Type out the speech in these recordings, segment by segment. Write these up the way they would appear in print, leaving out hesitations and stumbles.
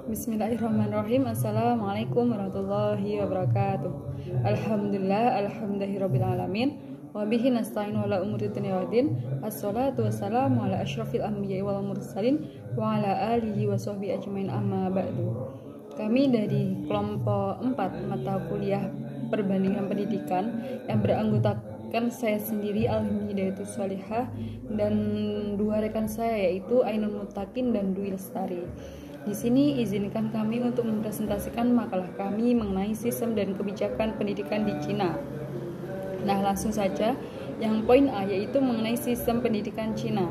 Bismillahirrahmanirrahim. Assalamualaikum warahmatullahi wabarakatuh. Alhamdulillahirrabbilalamin. Wabihi nasta'in wala umuri dunya waddin. Assalatu wassalamu ala asyrafil anbiya'i wal mursalin wa ala alihi wa sahbihi ajmain, amma ba'du. Kami dari kelompok 4 mata kuliah perbandingan pendidikan yang beranggotakan saya sendiri Alhim Hidayatus Sholihah dan dua rekan saya yaitu Ainul Muttaqin dan Dwi Lestari. Di sini izinkan kami untuk mempresentasikan makalah kami mengenai sistem dan kebijakan pendidikan di Cina. Nah, langsung saja. Yang poin A yaitu mengenai sistem pendidikan Cina.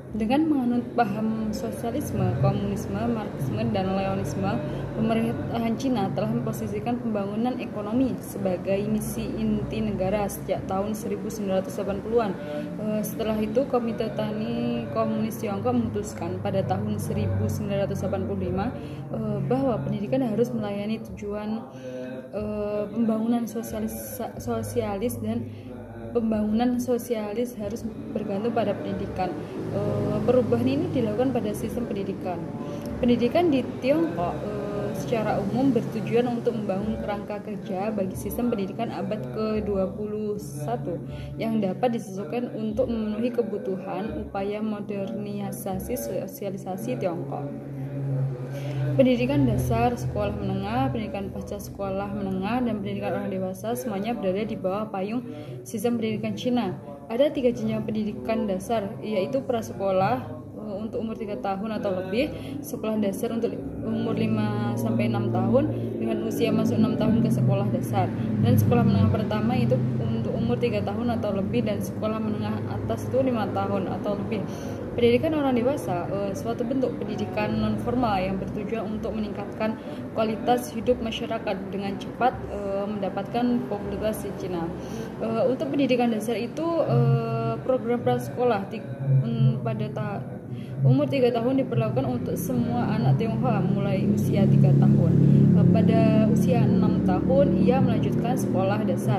Dengan menganut paham sosialisme, komunisme, marxisme, dan leonisme, pemerintahan Cina telah memposisikan pembangunan ekonomi sebagai misi inti negara sejak tahun 1980-an. Setelah itu, Komite Tani Komunis Tiongkok memutuskan pada tahun 1985 bahwa pendidikan harus melayani tujuan pembangunan sosialis dan pembangunan sosialis harus bergantung pada pendidikan. Perubahan ini dilakukan pada sistem pendidikan. Pendidikan di Tiongkok secara umum bertujuan untuk membangun kerangka kerja bagi sistem pendidikan abad ke-21 yang dapat disesuaikan untuk memenuhi kebutuhan upaya modernisasi sosialisasi Tiongkok. Pendidikan dasar, sekolah menengah, pendidikan pasca sekolah menengah, dan pendidikan orang dewasa semuanya berada di bawah payung sistem pendidikan Cina. Ada 3 jenjang pendidikan dasar, yaitu prasekolah untuk umur 3 tahun atau lebih, sekolah dasar untuk umur 5-6 tahun dengan usia masuk 6 tahun ke sekolah dasar, dan sekolah menengah pertama itu untuk umur 3 tahun atau lebih, dan sekolah menengah atas itu 5 tahun atau lebih. Pendidikan orang dewasa suatu bentuk pendidikan non-formal yang bertujuan untuk meningkatkan kualitas hidup masyarakat dengan cepat mendapatkan popularitas di Cina. Untuk pendidikan dasar itu program prasekolah pada umur 3 tahun diperlakukan untuk semua anak Tionghoa mulai usia 3 tahun. Pada usia 6 tahun ia melanjutkan sekolah dasar,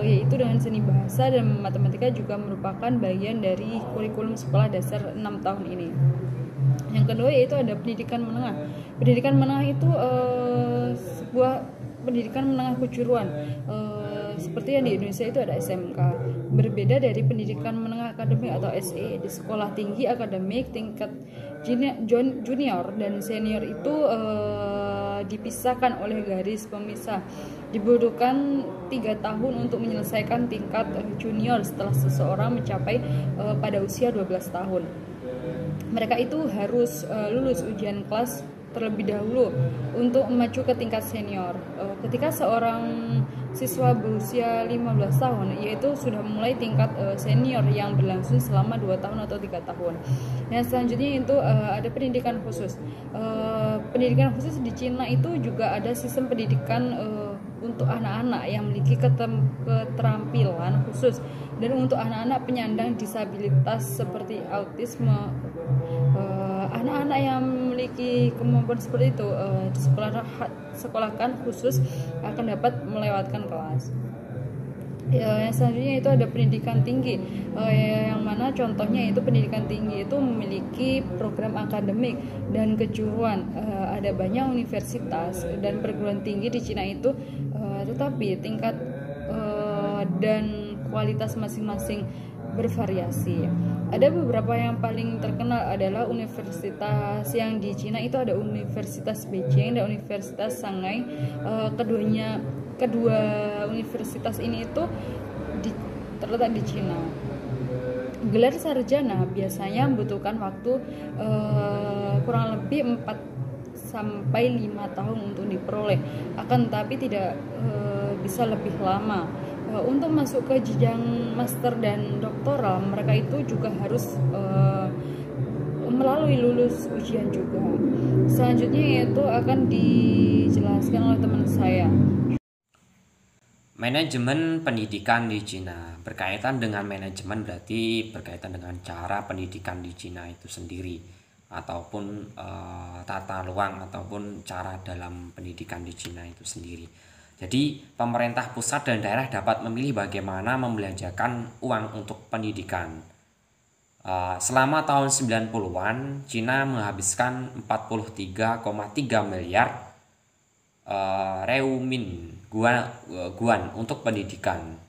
yaitu dengan seni bahasa dan matematika juga merupakan bagian dari kurikulum sekolah dasar 6 tahun ini. Yang kedua yaitu ada pendidikan menengah. Pendidikan menengah itu sebuah pendidikan menengah kejuruan. Seperti yang di Indonesia itu ada SMK. Berbeda dari pendidikan menengah akademik atau SE. Di sekolah tinggi akademik tingkat junior dan senior itu dipisahkan oleh garis pemisah. Dibutuhkan 3 tahun untuk menyelesaikan tingkat junior setelah seseorang mencapai pada usia 12 tahun. Mereka itu harus lulus ujian kelas terlebih dahulu untuk maju ke tingkat senior. Ketika seorang siswa berusia 15 tahun, yaitu sudah mulai tingkat senior yang berlangsung selama 2 tahun atau 3 tahun. Dan selanjutnya itu ada pendidikan khusus. Pendidikan khusus di Cina itu juga ada sistem pendidikan untuk anak-anak yang memiliki keterampilan khusus dan untuk anak-anak penyandang disabilitas seperti autisme. Anak-anak yang memiliki kemampuan seperti itu disekolahkan khusus akan dapat melewatkan kelas. Yang selanjutnya itu ada pendidikan tinggi, yang mana contohnya itu pendidikan tinggi itu memiliki program akademik dan kejuruan. Ada banyak universitas dan perguruan tinggi di Cina itu, tetapi tingkat dan kualitas masing-masing bervariasi. Ada beberapa yang paling terkenal adalah universitas yang di Cina itu ada Universitas Beijing dan Universitas Shanghai. Kedua universitas ini itu terletak di Cina. Gelar sarjana biasanya membutuhkan waktu kurang lebih 4-5 tahun untuk diperoleh. Akan tetapi tidak bisa lebih lama. Untuk masuk ke jenjang master dan doktoral, mereka itu juga harus melalui lulus ujian juga. Selanjutnya yaitu akan dijelaskan oleh teman saya. Manajemen pendidikan di Cina. Berkaitan dengan manajemen berarti berkaitan dengan cara pendidikan di Cina itu sendiri, ataupun tata ruang ataupun cara dalam pendidikan di Cina itu sendiri. Jadi pemerintah pusat dan daerah dapat memilih bagaimana membelanjakan uang untuk pendidikan. Selama tahun 90-an, Cina menghabiskan 43,3 miliar reumin guan untuk pendidikan.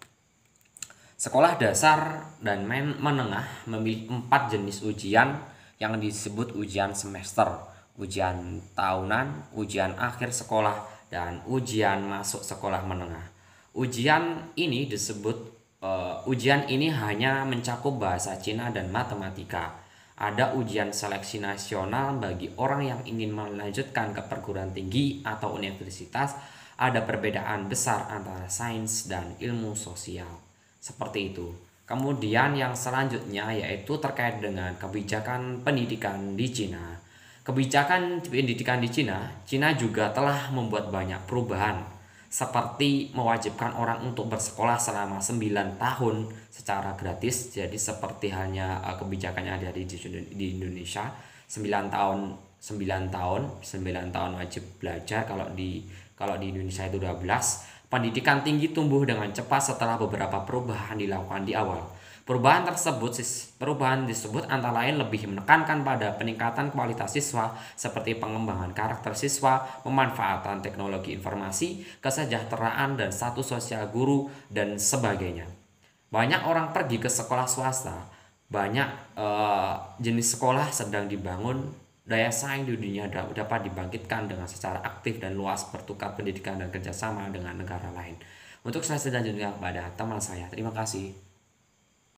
Sekolah dasar dan menengah memiliki 4 jenis ujian yang disebut ujian semester, ujian tahunan, ujian akhir sekolah, dan ujian masuk sekolah menengah. Ujian ini hanya mencakup bahasa Cina dan matematika. Ada ujian seleksi nasional bagi orang yang ingin melanjutkan ke perguruan tinggi atau universitas. Ada perbedaan besar antara sains dan ilmu sosial. Seperti itu. Kemudian yang selanjutnya yaitu terkait dengan kebijakan pendidikan di Cina. Kebijakan pendidikan di Cina juga telah membuat banyak perubahan, seperti mewajibkan orang untuk bersekolah selama 9 tahun secara gratis. Jadi seperti halnya kebijakan yang ada di Indonesia, 9 tahun 9 tahun wajib belajar. Kalau di Indonesia itu 12. Pendidikan tinggi tumbuh dengan cepat setelah beberapa perubahan dilakukan di awal. Perubahan tersebut antara lain lebih menekankan pada peningkatan kualitas siswa seperti pengembangan karakter siswa, pemanfaatan teknologi informasi, kesejahteraan dan status sosial guru, dan sebagainya. Banyak orang pergi ke sekolah swasta, banyak jenis sekolah sedang dibangun. Daya saing di dunia dapat dibangkitkan dengan secara aktif dan luas, bertukar pendidikan dan kerjasama dengan negara lain. Untuk slide selanjutnya kepada teman saya. Terima kasih.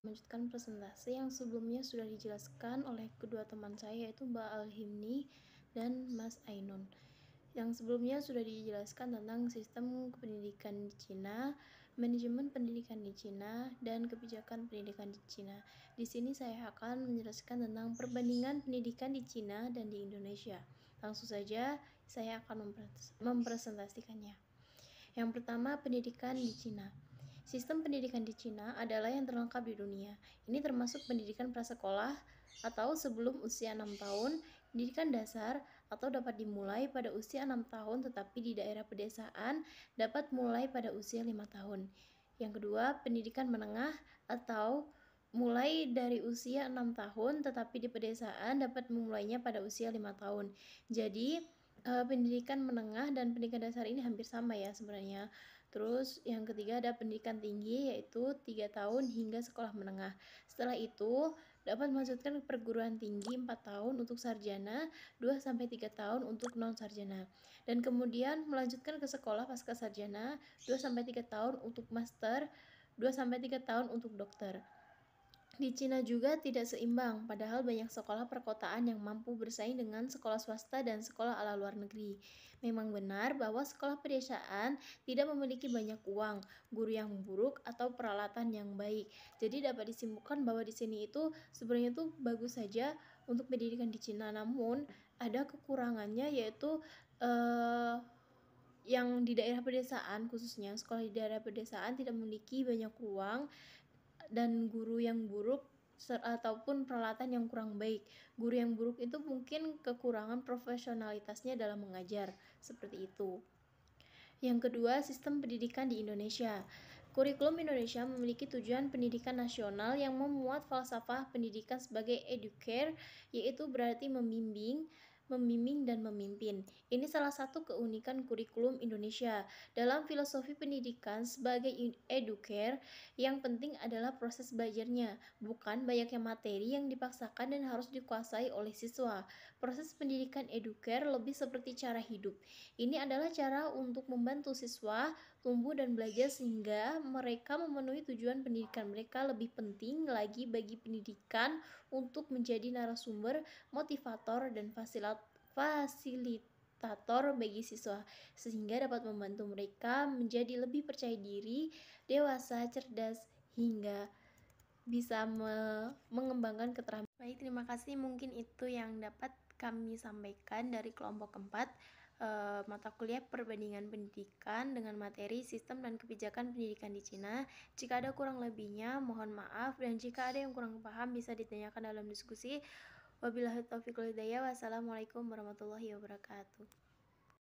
Melanjutkan presentasi yang sebelumnya sudah dijelaskan oleh kedua teman saya, yaitu Mbak Al-Himni dan Mas Ainun. Yang sebelumnya sudah dijelaskan tentang sistem pendidikan di Cina, manajemen pendidikan di Cina, dan kebijakan pendidikan di Cina. Di sini saya akan menjelaskan tentang perbandingan pendidikan di Cina dan di Indonesia. Langsung saja saya akan mempresentasikannya. Yang pertama, pendidikan di Cina. Sistem pendidikan di Cina adalah yang terlengkap di dunia. Ini termasuk pendidikan prasekolah atau sebelum usia 6 tahun, pendidikan dasar atau dapat dimulai pada usia 6 tahun tetapi di daerah pedesaan dapat mulai pada usia 5 tahun. Yang kedua, pendidikan menengah atau mulai dari usia 6 tahun tetapi di pedesaan dapat memulainya pada usia 5 tahun. Jadi, pendidikan menengah dan pendidikan dasar ini hampir sama ya sebenarnya. Terus yang ketiga ada pendidikan tinggi, yaitu 3 tahun hingga sekolah menengah. Setelah itu dapat melanjutkan ke perguruan tinggi 4 tahun untuk sarjana, 2-3 tahun untuk non sarjana. Dan kemudian melanjutkan ke sekolah pasca sarjana, 2-3 tahun untuk master, 2-3 tahun untuk dokter. Di Cina juga tidak seimbang, padahal banyak sekolah perkotaan yang mampu bersaing dengan sekolah swasta dan sekolah ala luar negeri. Memang benar bahwa sekolah pedesaan tidak memiliki banyak uang, guru yang buruk, atau peralatan yang baik. Jadi dapat disimpulkan bahwa di sini itu sebenarnya itu bagus saja untuk pendidikan di Cina, namun ada kekurangannya, yaitu yang di daerah pedesaan, khususnya sekolah di daerah pedesaan tidak memiliki banyak uang dan guru yang buruk ataupun peralatan yang kurang baik. Guru yang buruk itu mungkin kekurangan profesionalitasnya dalam mengajar, seperti itu. Yang kedua, sistem pendidikan di Indonesia. Kurikulum Indonesia memiliki tujuan pendidikan nasional yang memuat falsafah pendidikan sebagai educare, yaitu berarti membimbing dan memimpin. Ini salah satu keunikan kurikulum Indonesia. Dalam filosofi pendidikan sebagai educare, yang penting adalah proses belajarnya, bukan banyaknya materi yang dipaksakan dan harus dikuasai oleh siswa. Proses pendidikan educare lebih seperti cara hidup. Ini adalah cara untuk membantu siswa tumbuh dan belajar sehingga mereka memenuhi tujuan pendidikan mereka. Lebih penting lagi bagi pendidikan untuk menjadi narasumber, motivator, dan fasilitator bagi siswa, sehingga dapat membantu mereka menjadi lebih percaya diri, dewasa, cerdas, hingga bisa mengembangkan keterampilan. Baik, terima kasih. Mungkin itu yang dapat kami sampaikan dari kelompok keempat, mata kuliah perbandingan pendidikan dengan materi sistem dan kebijakan pendidikan di Cina. Jika ada kurang lebihnya mohon maaf, dan jika ada yang kurang paham bisa ditanyakan dalam diskusi. Wabillahi taufiq wal hidayah. Wassalamualaikum warahmatullahi wabarakatuh.